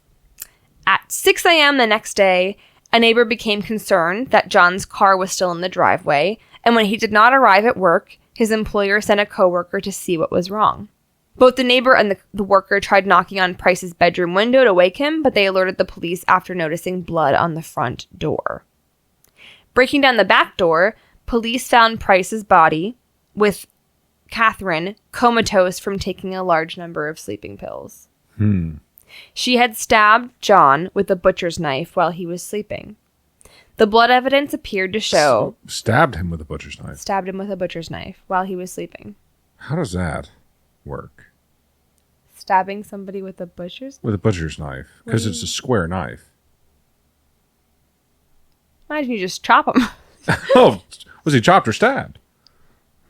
At 6 a.m. the next day, a neighbor became concerned that John's car was still in the driveway, and when he did not arrive at work, his employer sent a coworker to see what was wrong. Both the neighbor and the worker tried knocking on Price's bedroom window to wake him, but they alerted the police after noticing blood on the front door. Breaking down the back door, police found Price's body with Katherine comatose from taking a large number of sleeping pills. She had stabbed John with a butcher's knife while he was sleeping. The blood evidence appeared to show... Stabbed him with a butcher's knife? Stabbed him with a butcher's knife while he was sleeping. How does that work? Stabbing somebody with a butcher's knife? With a butcher's knife. Because it's a square knife. Imagine you just chop him. Oh, was he chopped or stabbed?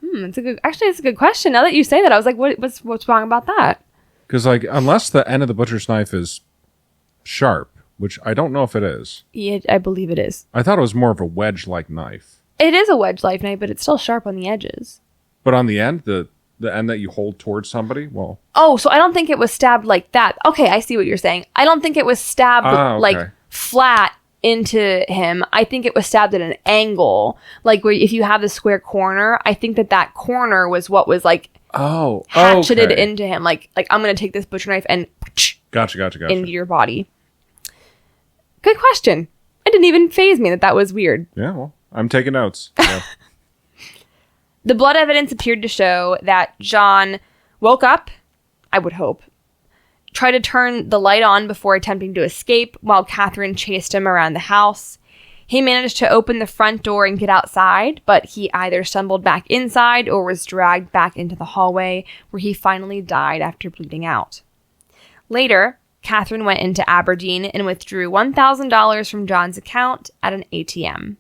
It's a good question. Now that you say that, I was like, what's wrong about that? Because, like, unless the end of the butcher's knife is sharp, which I don't know if it is. Yeah, I believe it is. I thought it was more of a wedge-like knife. It is a wedge-like knife, but it's still sharp on the edges. But on the end, the end that you hold towards somebody, well... Oh, so I don't think it was stabbed like that. Okay, I see what you're saying. I don't think it was stabbed, like, flat into him. I think it was stabbed at an angle. Like, where if you have the square corner, I think that corner was what was, like... hatcheted into him. Like I'm going to take this butcher knife and gotcha into your body. Good question. It didn't even faze me that was weird. Yeah, well, I'm taking notes. Yeah. The blood evidence appeared to show that John woke up, I would hope, tried to turn the light on before attempting to escape while Katherine chased him around the house. He managed to open the front door and get outside, but he either stumbled back inside or was dragged back into the hallway, where he finally died after bleeding out. Later, Katherine went into Aberdeen and withdrew $1,000 from John's account at an ATM.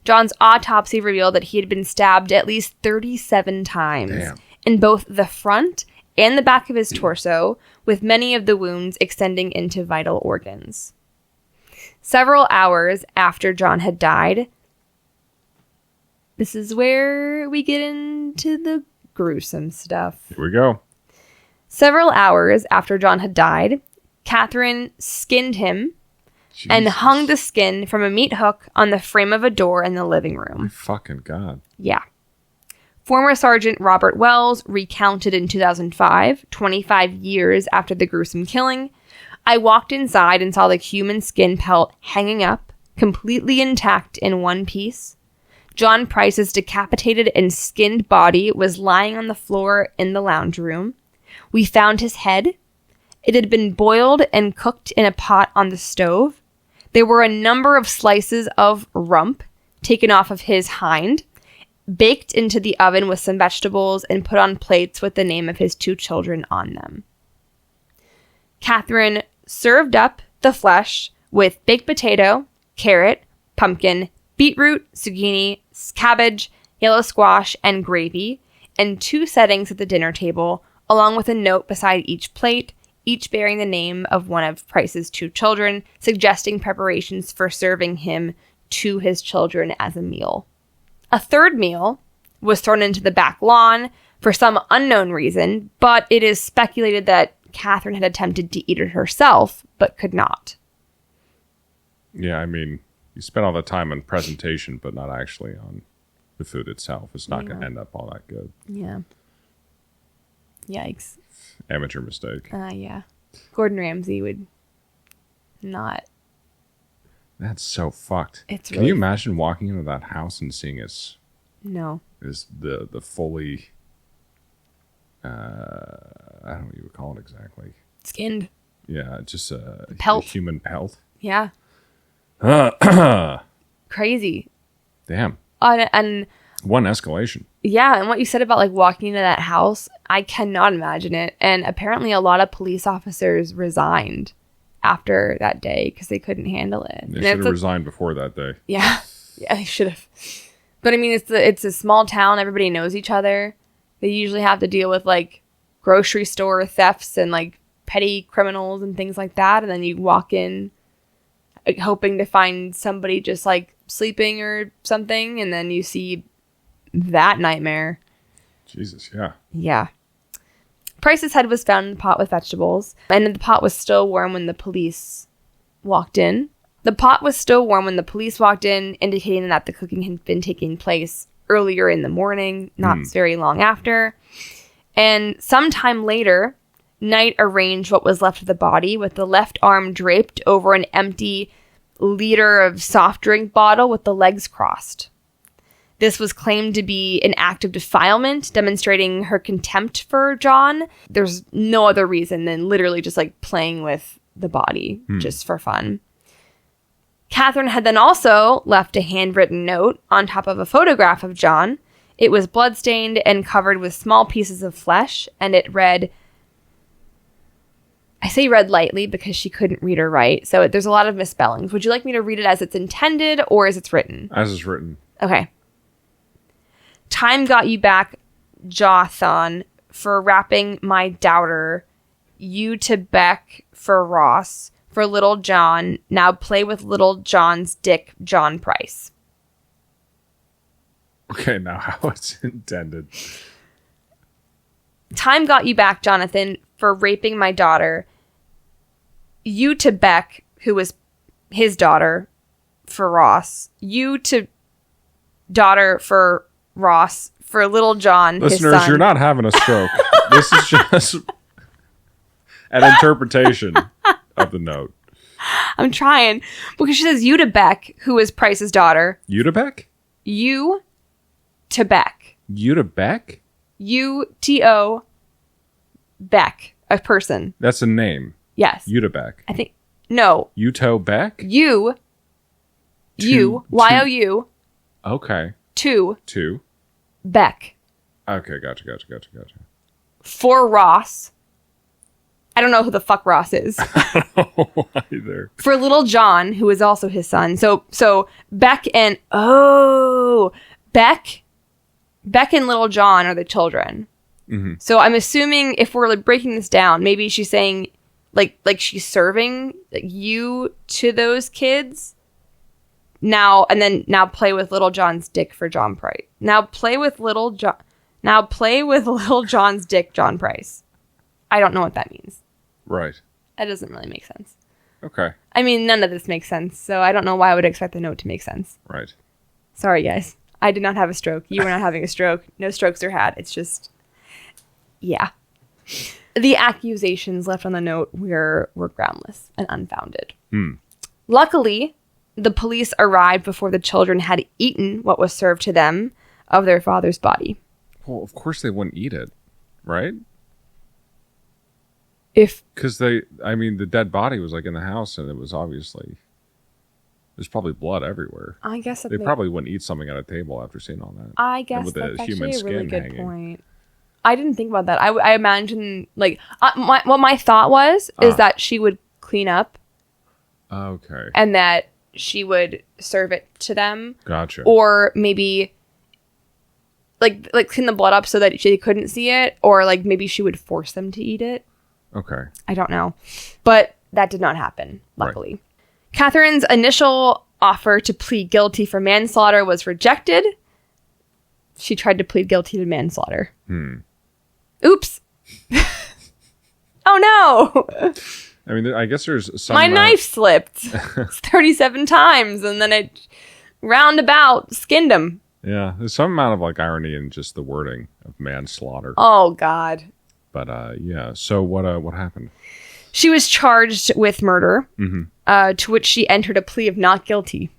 John's autopsy revealed that he had been stabbed at least 37 times in both the front and the back of his torso, with many of the wounds extending into vital organs. Several hours after John had died, this is where we get into the gruesome stuff. Here we go. Several hours after John had died, Katherine skinned him and hung the skin from a meat hook on the frame of a door in the living room. My fucking God. Yeah. Former Sergeant Robert Wells recounted in 2005, 25 years after the gruesome killing, "I walked inside and saw the human skin pelt hanging up, completely intact in one piece. John Price's decapitated and skinned body was lying on the floor in the lounge room. We found his head. It had been boiled and cooked in a pot on the stove. There were a number of slices of rump taken off of his hind, baked into the oven with some vegetables, and put on plates with the name of his 2 children on them. Katherine served up the flesh with baked potato, carrot, pumpkin, beetroot, zucchini, cabbage, yellow squash, and gravy, and 2 settings at the dinner table, along with a note beside each plate, each bearing the name of one of Price's 2 children, suggesting preparations for serving him to his children as a meal. A 3rd meal was thrown into the back lawn for some unknown reason, but it is speculated that Katherine had attempted to eat it herself, but could not. Yeah, I mean, you spend all the time on presentation, but not actually on the food itself. It's not going to end up all that good. Yeah. Yikes. Amateur mistake. Yeah. Gordon Ramsay would not. That's so fucked. It's Can you imagine walking into that house and seeing his... No. Is the fully... I don't know what you would call it exactly. Skinned. Yeah, just a pelt. Human pelt. Yeah. Crazy. Damn. And one escalation. Yeah, and what you said about like walking into that house, I cannot imagine it. And apparently a lot of police officers resigned after that day because they couldn't handle it. They should have resigned before that day. Yeah. Yeah, they should have. But I mean, it's a small town. Everybody knows each other. They usually have to deal with like grocery store thefts and like petty criminals and things like that. And then you walk in like, hoping to find somebody just like sleeping or something. And then you see that nightmare. Jesus, yeah. Yeah. Price's head was found in a pot with vegetables, and the pot was still warm when the police walked in. The pot was still warm when the police walked in, indicating that the cooking had been taking place earlier in the morning, not very long after. And sometime later, Knight arranged what was left of the body with the left arm draped over an empty liter of soft drink bottle with the legs crossed. This was claimed to be an act of defilement, demonstrating her contempt for John. There's no other reason than literally just like playing with the body just for fun. Katherine had then also left a handwritten note on top of a photograph of John. It was bloodstained and covered with small pieces of flesh, and it read, I say read lightly because she couldn't read or write, so there's a lot of misspellings. Would you like me to read it as it's intended or as it's written? As it's written. Okay. Time got you back, Jawthon, for wrapping my doubter. You to Beck for Ross, for Little John. Now play with Little John's dick, John Price. Okay, now how it's intended. Time got you back, Jonathan, for raping my daughter. You to Beck, who was his daughter, for Ross. You to daughter for Ross, for Little John, Listeners, his son. you're not having a stroke. This is just an interpretation of the note. I'm trying. Because she says you to Beck, who is Price's daughter. Utebeck? You to Beck. Utebeck? U-T-O Beck, a person. That's a name. Yes. Utebeck. I think, no. Uto Beck? You, Y-O-U. Okay. To Beck. Okay, gotcha. For Ross. I don't know who the fuck Ross is. I don't know either. For Little John, who is also his son. So Beck and Beck and Little John are the children. Mm-hmm. So I'm assuming if we're like breaking this down, maybe she's saying like she's serving you to those kids. Now play with Little John's dick for John Price. Now play with Little John's dick, John Price. I don't know what that means. Right. That doesn't really make sense. Okay. I mean, none of this makes sense, so I don't know why I would expect the note to make sense. Right. Sorry, guys. I did not have a stroke. You were not having a stroke. No strokes are had. It's just, yeah. The accusations left on the note were groundless and unfounded. Luckily, the police arrived before the children had eaten what was served to them of their father's body. Well, of course they wouldn't eat it, right? Because the dead body was like in the house, and it was obviously there's probably blood everywhere. I guess they probably wouldn't eat something at a table after seeing all that. I guess that's actually a really good point. I didn't think about that. I imagine like what my thought was is that she would clean up. Okay. And that she would serve it to them. Gotcha. Or maybe like clean the blood up so that they couldn't see it, or like maybe she would force them to eat it. Okay. I don't know. But that did not happen, luckily. Right. Katherine's initial offer to plead guilty for manslaughter was rejected. She tried to plead guilty to manslaughter. Oops. Oh no. I mean, I guess there's some... My knife slipped 37 times, and then it roundabout skinned him. Yeah, there's some amount of like irony in just the wording of manslaughter. Oh God. But yeah. So what happened? She was charged with murder, to which she entered a plea of not guilty.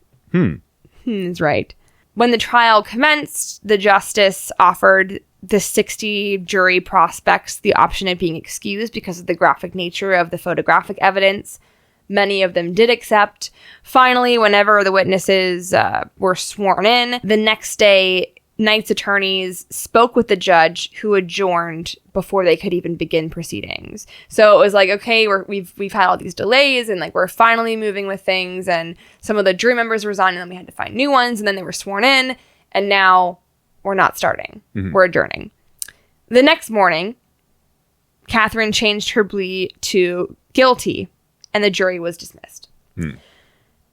Is right. When the trial commenced, the justice offered the 60 jury prospects the option of being excused because of the graphic nature of the photographic evidence. Many of them did accept. Finally, whenever the witnesses were sworn in, the next day, Knight's attorneys spoke with the judge, who adjourned before they could even begin proceedings. So it was like, okay, we've had all these delays, and like we're finally moving with things, and some of the jury members resigned, and then we had to find new ones, and then they were sworn in, and now we're not starting. We're adjourning. The next morning, Katherine changed her plea to guilty, and the jury was dismissed.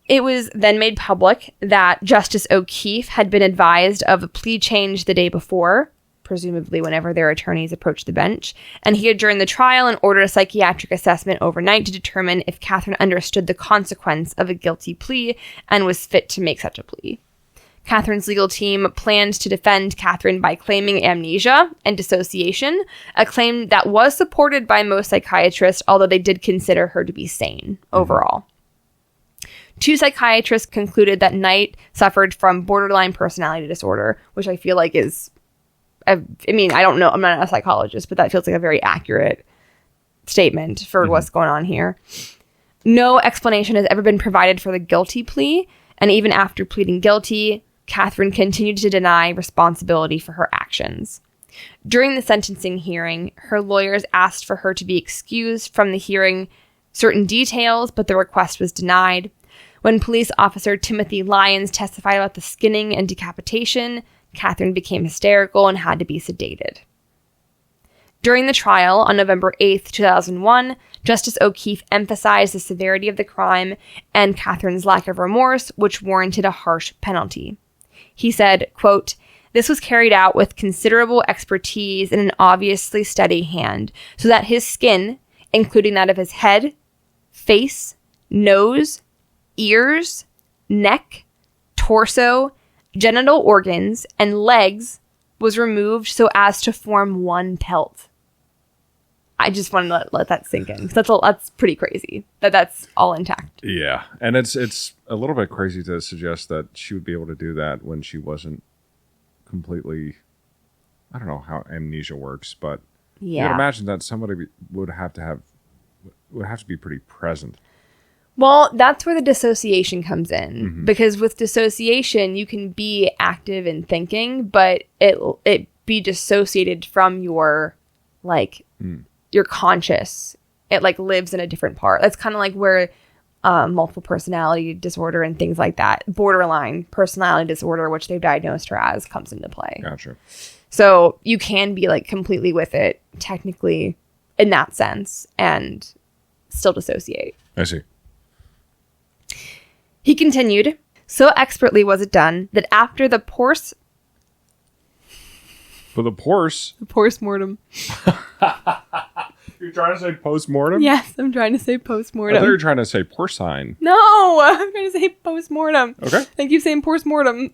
It was then made public that Justice O'Keefe had been advised of a plea change the day before, presumably whenever their attorneys approached the bench, and he adjourned the trial and ordered a psychiatric assessment overnight to determine if Katherine understood the consequence of a guilty plea and was fit to make such a plea. Katherine's legal team planned to defend Katherine by claiming amnesia and dissociation, a claim that was supported by most psychiatrists, although they did consider her to be sane overall. 2 psychiatrists concluded that Knight suffered from borderline personality disorder, which I feel like is, I don't know, I'm not a psychologist, but that feels like a very accurate statement for what's going on here. No explanation has ever been provided for the guilty plea, and even after pleading guilty, Katherine continued to deny responsibility for her actions. During the sentencing hearing, her lawyers asked for her to be excused from the hearing certain details, but the request was denied. When police officer Timothy Lyons testified about the skinning and decapitation, Katherine became hysterical and had to be sedated. During the trial on November 8th, 2001, Justice O'Keefe emphasized the severity of the crime and Katherine's lack of remorse, which warranted a harsh penalty. He said, quote, "This was carried out with considerable expertise and an obviously steady hand, so that his skin, including that of his head, face, nose, ears, neck, torso, genital organs, and legs was removed so as to form one pelt." I just wanted to let that sink in. That's pretty crazy that's all intact. Yeah. And it's a little bit crazy to suggest that she would be able to do that when she wasn't completely, I don't know how amnesia works, but you can imagine that somebody would have to be pretty present. Well, that's where the dissociation comes in, because with dissociation, you can be active in thinking, but it be dissociated from your, your conscious. It, lives in a different part. That's kind of like where multiple personality disorder and things like that, borderline personality disorder, which they've diagnosed her as, comes into play. Gotcha. So you can be, completely with it, technically, in that sense, and still dissociate. I see. He continued, "So expertly was it done that after the post-mortem. You're trying to say post-mortem? Yes, I'm trying to say post-mortem. I thought you were trying to say porcine. No, I'm trying to say post-mortem. Okay. I keep saying post-mortem.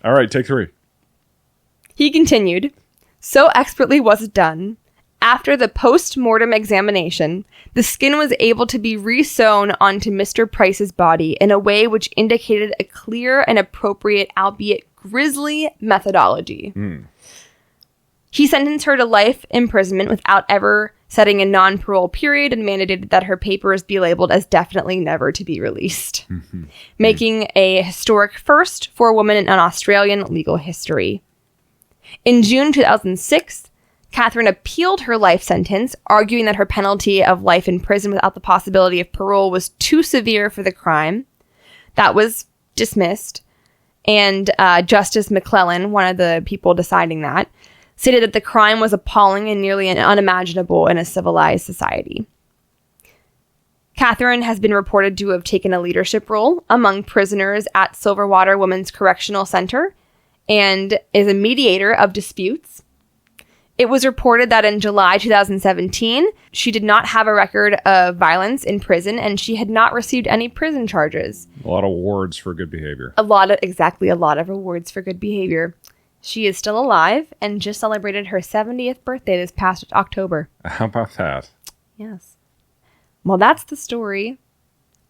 All right, take 3. He continued, "So expertly was it done. After the post-mortem examination, the skin was able to be re-sewn onto Mr. Price's body in a way which indicated a clear and appropriate, albeit grisly, methodology. He sentenced her to life imprisonment without ever setting a non-parole period and mandated that her papers be labeled as definitely never to be released, making a historic first for a woman in Australian legal history. In June 2006, Katherine appealed her life sentence, arguing that her penalty of life in prison without the possibility of parole was too severe for the crime. That was dismissed, and Justice McClellan, one of the people deciding that, stated that the crime was appalling and nearly unimaginable in a civilized society. Katherine has been reported to have taken a leadership role among prisoners at Silverwater Women's Correctional Center and is a mediator of disputes. It was reported that in July 2017, she did not have a record of violence in prison and she had not received any prison charges. A lot of awards for good behavior. A lot of awards for good behavior. She is still alive and just celebrated her 70th birthday this past October. How about that? Yes. Well, that's the story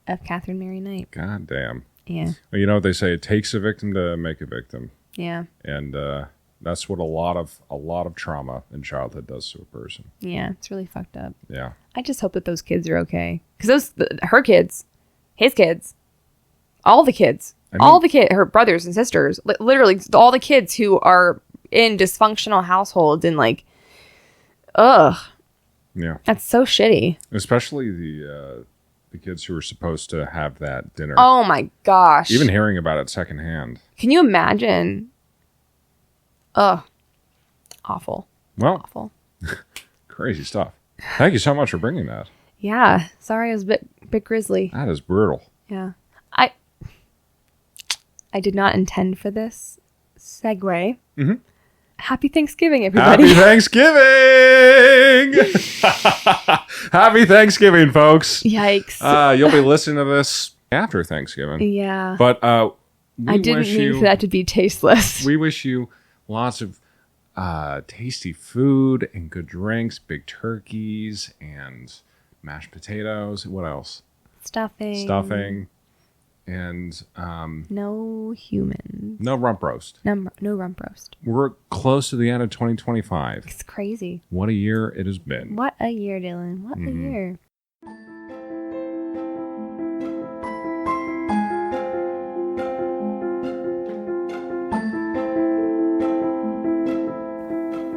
of Katherine Mary Knight. God damn. Yeah. Well, you know what they say, it takes a victim to make a victim. Yeah. And that's what a lot of trauma in childhood does to a person. Yeah, it's really fucked up. Yeah. I just hope that those kids are okay. Because her kids, his kids, all the kids, her brothers and sisters, literally all the kids who are in dysfunctional households and ugh. Yeah. That's so shitty. Especially the kids who are supposed to have that dinner. Oh my gosh. Even hearing about it secondhand. Can you imagine? Ugh. Awful. Well, awful. Crazy stuff. Thank you so much for bringing that. Yeah. Sorry, I was a bit grisly. That is brutal. Yeah. I did not intend for this, segue. Mhm. Happy Thanksgiving, everybody. Happy Thanksgiving! Happy Thanksgiving, folks. Yikes. You'll be listening to this after Thanksgiving. Yeah. But I didn't mean for that to be tasteless. We wish you lots of tasty food and good drinks, big turkeys and mashed potatoes. What else? Stuffing. And no humans. no rump roast. No rump roast. We're close to the end of 2025. It's crazy. What a year it has been. What a year, Dylan. What a year.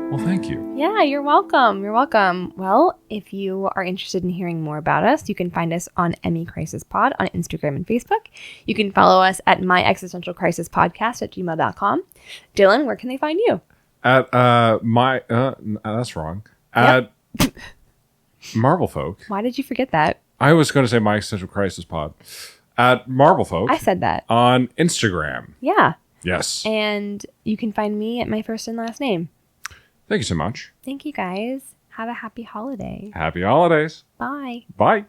Well, thank you. Yeah, you're welcome. You're welcome. Well, if you are interested in hearing more about us, you can find us on Emmy Crisis Pod on Instagram and Facebook. You can follow us at myexistentialcrisispodcast@gmail.com. Dylan, where can they find you? At that's wrong. At Marvel Folk. Why did you forget that? I was going to say My Existential Crisis Pod. At Marvel Folk. I said that. On Instagram. Yeah. Yes. And you can find me at my first and last name. Thank you so much. Thank you, guys. Have a happy holiday. Happy holidays. Bye. Bye.